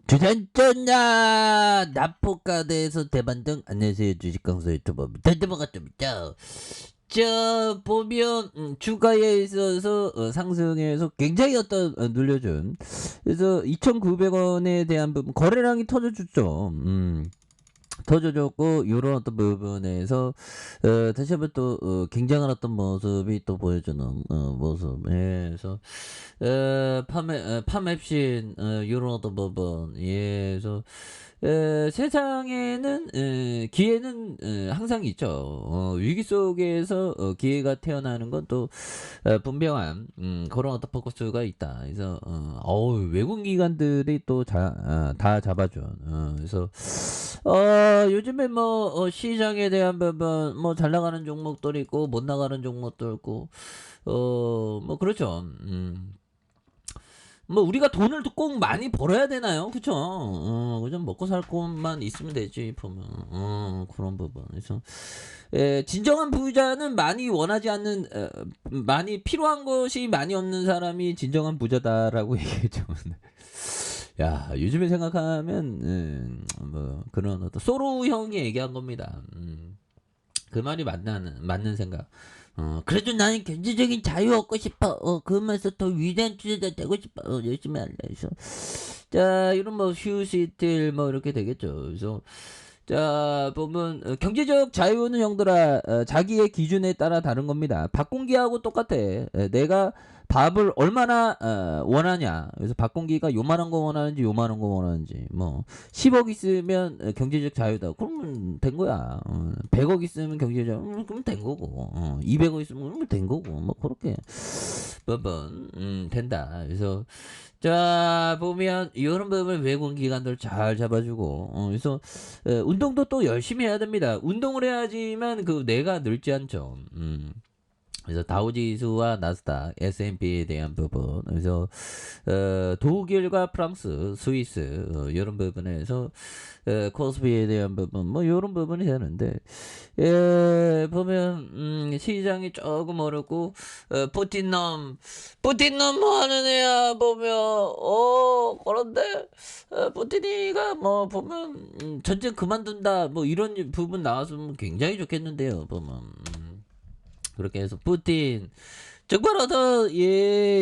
주산전자 나포카드에서 대반등. 안녕하세요, 주식강사 유튜버입니다. 반갑습니다. 자, 보면 주가에 있어서 상승해서 굉장히 눌려준, 그래서 2,900원에 대한 부분 거래량이 터져줬죠. 터져줬고, 요런 어떤 부분에서 다시 한번 또 굉장한 어떤 모습이 또 보여주는 모습에서 팜앱신 요런 어떤 부분. 예, 그래서 세상에는 기회는 항상 있죠. 위기 속에서 기회가 태어나는 건 또 분명한 그런 어떤 포커스가 있다. 그래서 외국 기관들이 또 다 잡아준. 그래서 요즘에 뭐 시장에 대한 부분, 뭐 잘 나가는 종목도 있고 못 나가는 종목도 있고, 뭐 그렇죠. 뭐 우리가 돈을 꼭 많이 벌어야 되나요? 그쵸? 그냥 먹고 살 것만 있으면 되지 보면. 그런 부분. 그래서 진정한 부자는 많이 원하지 않는, 많이 필요한 것이 많이 없는 사람이 진정한 부자다라고 얘기했죠. 야, 요즘에 생각하면 뭐 그런 어떤 소로 형이 얘기한 겁니다. 그 말이 맞는 생각. 그래도 나는 경제적인 자유 얻고 싶어. 그러면서 더 위대한 투자자 되고 싶어. 열심히 할래. 그래서 자, 이런 뭐 휴시틀 뭐 이렇게 되겠죠. 그래서 자, 보면 경제적 자유는 형들아, 자기의 기준에 따라 다른 겁니다. 밥공기하고 똑같아. 내가 밥을 얼마나 원하냐. 그래서 밥공기가 요만한 거 원하는지 요만한 거 원하는지, 뭐 10억 있으면 경제적 자유다. 그러면 된 거야. 100억 있으면 경제적 자유. 그러면 된 거고. 200억 있으면 그러면 된 거고. 뭐 그렇게 된다. 그래서 자, 보면 이런 부분을 외국 기관들 잘 잡아주고, 그래서 운동도 또 열심히 해야 됩니다. 운동을 해야지만 그 뇌가 늙지 않죠. 그래서 다우지수와 나스닥, S&P에 대한 부분, 그래서 독일과 프랑스, 스위스 이런 부분에서 코스피에 대한 부분, 뭐 이런 부분이 되는데, 보면 시장이 조금 어렵고, 푸틴놈 뭐 하는 애야 보면, 그런데 푸틴이가 뭐 보면 전쟁 그만둔다 뭐 이런 부분 나왔으면 굉장히 좋겠는데요. 보면 그렇게 해서 푸틴 정말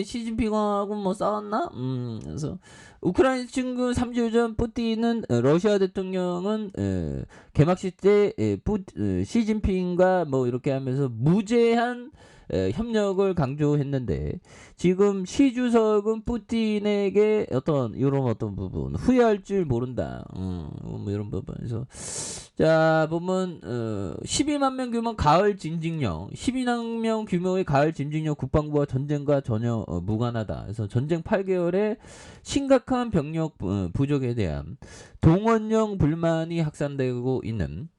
시진핑하고 뭐 싸웠나? 그래서 우크라이나 친구 3주 전 푸틴은 러시아 대통령은 개막식 때 시진핑과 뭐 이렇게 하면서 무제한 협력을 강조했는데, 지금 시 주석은 푸틴에게 어떤 이런 어떤 부분 후회할 줄 모른다. 뭐 이런 부분에서 자, 보면 12만 명 규모 가을 진징령, 12만 명 규모의 가을 진징령, 국방부와 전쟁과 전혀 무관하다. 그래서 전쟁 8개월에 심각한 병력 부족에 대한 동원령 불만이 확산되고 있는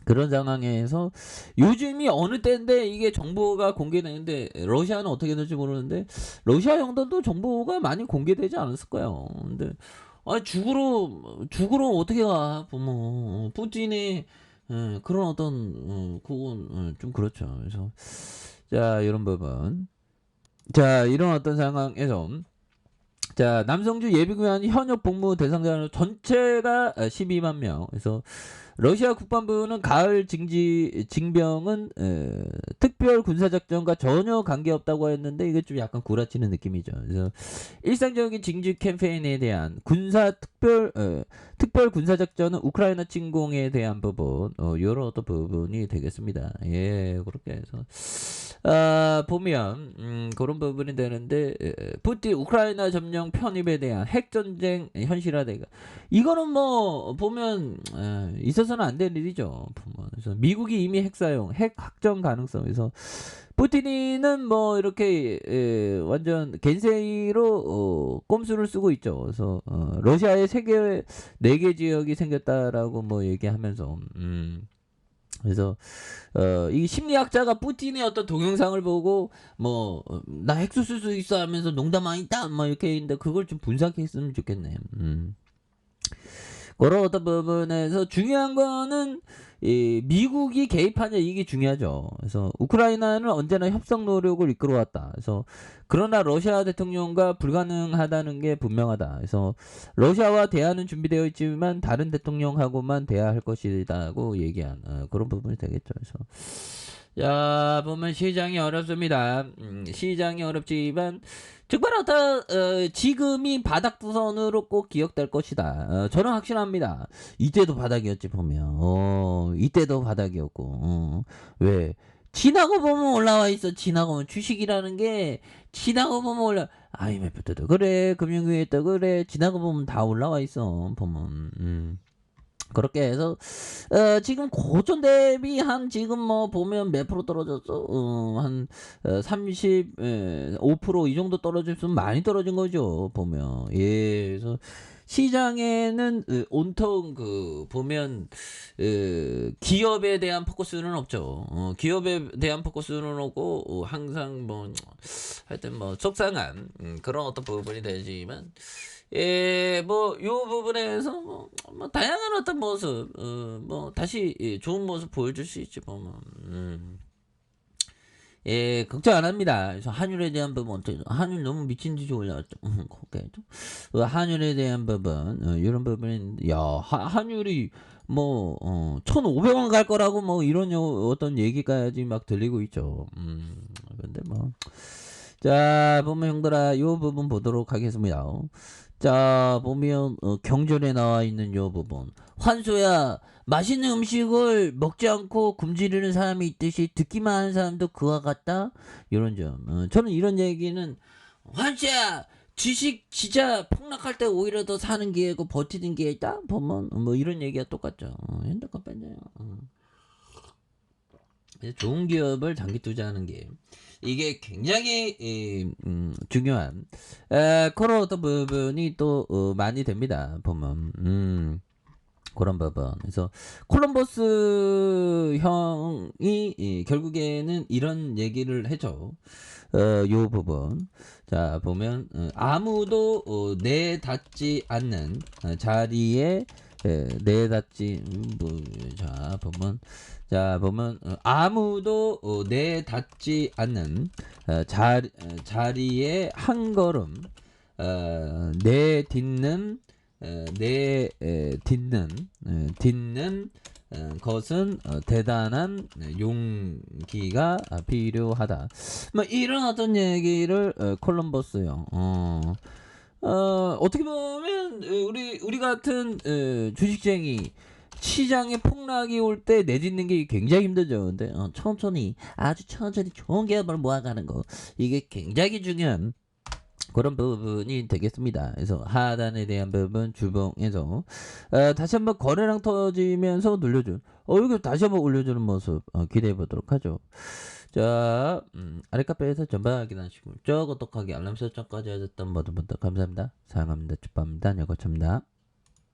그런 상황에서, 요즘이 어느 때인데 이게 정보가 공개되는데, 러시아는 어떻게 될지 모르는데 러시아 형들도 정보가 많이 공개되지 않았을 거예요. 근데 죽으러 어떻게 가 보면 푸틴의 그런 어떤 그건 좀 그렇죠. 그래서 자, 이런 부분, 자 이런 어떤 상황에서 자, 남성주 예비군 현역 복무 대상자 전체가 12만 명. 그래서 러시아 국방부는 가을 징병은 특별 군사작전과 전혀 관계없다고 했는데, 이게 좀 약간 구라치는 느낌이죠. 그래서 일상적인 징집 캠페인에 대한 특별 군사작전은 우크라이나 침공에 대한 부분, 여러 어떤 부분이 되겠습니다. 예, 그렇게 해서 보면 그런 부분이 되는데, 푸틴 우크라이나 점령 편입에 대한 핵전쟁 현실화되가, 이거는 뭐 보면 있어서는 안 될 일이죠. 보면. 그래서 미국이 이미 핵 사용, 핵 확정 가능성에서 푸틴이는 뭐 이렇게 완전 겐세이로 꼼수를 쓰고 있죠. 그래서 러시아에 세계 4개 지역이 생겼다라고 뭐 얘기하면서 그래서 이 심리학자가 푸틴의 어떤 동영상을 보고 뭐 나 핵수 쓸 수 있어 하면서 농담 아니다 막 이렇게 했는데, 그걸 좀 분석했으면 좋겠네. 그런 어떤 부분에서 중요한 거는 이 미국이 개입하냐 이게 중요하죠. 그래서 우크라이나는 언제나 협상 노력을 이끌어왔다. 그래서 그러나 러시아 대통령과 불가능하다는 게 분명하다. 그래서 러시아와 대화는 준비되어 있지만 다른 대통령하고만 대화할 것이다고 얘기한 그런 부분이 되겠죠. 그래서 자 보면 시장이 어렵습니다. 시장이 어렵지만 정말 어떤 지금이 바닥부선으로 꼭 기억될 것이다. 저는 확신합니다. 이때도 바닥이었지 보면. 이때도 바닥이었고. 왜? 지나고 보면 올라와 있어. 지나고 보면 주식이라는 게 지나고 보면 IMF 때도 그래. 금융위기 때도 그래. 지나고 보면 다 올라와 있어. 보면. 그렇게 해서 지금 고점 대비 한 지금 뭐 보면 몇 프로 떨어졌어? 한 35% 이 정도 떨어졌으면 많이 떨어진 거죠. 보면. 예. 그래서 시장에는 온통 보면 기업에 대한 포커스는 없죠. 기업에 대한 포커스는 없고 항상 뭐 하여튼 뭐 속상한 그런 어떤 부분이 되지만 예, 뭐, 요 부분에서 뭐 다양한 어떤 모습, 뭐, 다시 좋은 모습 보여줄 수 있지, 보면. 예, 걱정 안 합니다. 그래서 한율에 대한 부분, 한율 너무 미친 듯이 올라왔죠. 오케이. 한율에 대한 부분, 이런 부분은, 야, 한율이 뭐, 1,500원 갈 거라고 뭐, 이런 어떤 얘기까지 막 들리고 있죠. 근데 뭐. 자, 보면 형들아, 요 부분 보도록 하겠습니다. 자, 보면 경전에 나와 있는 요 부분. 환소야, 맛있는 음식을 먹지 않고 굶주리는 사람이 있듯이 듣기만 하는 사람도 그와 같다. 이런 점. 저는 이런 얘기는 환소야, 주식 진짜 폭락할 때 오히려 더 사는 기회고 버티는 기회 있다. 보면 뭐 이런 얘기가 똑같죠. 핸드폰 뺀다요. 좋은 기업을 장기 투자하는 게 이게 굉장히 중요한 그런 어떤 부분이 또 많이 됩니다. 보면 그런 부분. 그래서 콜럼버스 형이 결국에는 이런 얘기를 해줘. 요 부분. 자 보면 아무도 내닿지 않는 자리에 내닿지 자 보면 아무도 내닿지 않는 자리에 한 걸음 내딛는 딛는 것은 대단한 용기가 필요하다. 뭐 이런 어떤 얘기를 콜럼버스 형 어떻게 보면 우리 같은 주식쟁이 시장에 폭락이 올 때 내딛는 게 굉장히 힘들죠. 근데 천천히 아주 천천히 좋은 기업을 모아가는 거 이게 굉장히 중요한 그런 부분이 되겠습니다. 그래서 하단에 대한 부분 주봉에서 다시 한번 거래량 터지면서 눌려준 여기 다시 한번 올려주는 모습 기대해 보도록 하죠. 자 아랫카페에서 전방 확인하시고 저 고독하게 알람 설정까지 하셨던 모든 분들 감사합니다. 사랑합니다. 축복합니다. 여거참니다.